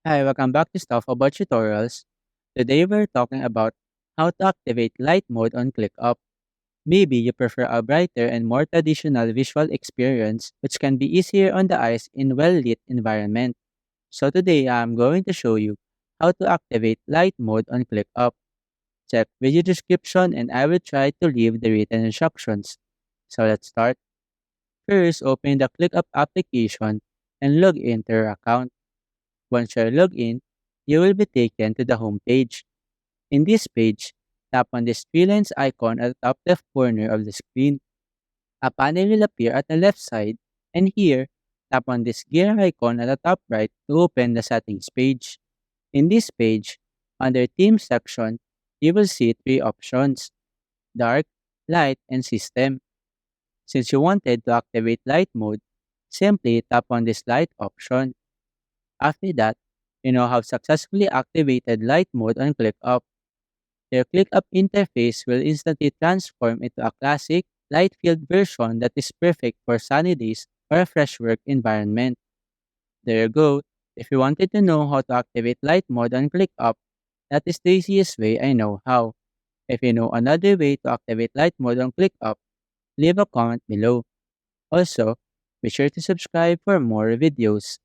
Hi, welcome back to Stuff About Tutorials. Today we're talking about how to activate light mode on ClickUp. Maybe you prefer a brighter and more traditional visual experience which can be easier on the eyes in well-lit environment. So today I'm going to show you how to activate light mode on ClickUp. Check video description and I will try to leave the written instructions. So let's start. First, open the ClickUp application and log into your account. Once you're logged in, you will be taken to the home page. In this page, tap on the three lines icon at the top left corner of the screen. A panel will appear at the left side, and here, tap on this gear icon at the top right to open the settings page. In this page, under Theme section, you will see three options: Dark, Light, and System. Since you wanted to activate light mode, simply tap on this light option. After that, you now have successfully activated light mode on ClickUp. Your ClickUp interface will instantly transform into a classic, light-filled version that is perfect for sunny days or a fresh work environment. There you go. If you wanted to know how to activate light mode on ClickUp, that is the easiest way I know how. If you know another way to activate light mode on ClickUp, leave a comment below. Also, be sure to subscribe for more videos.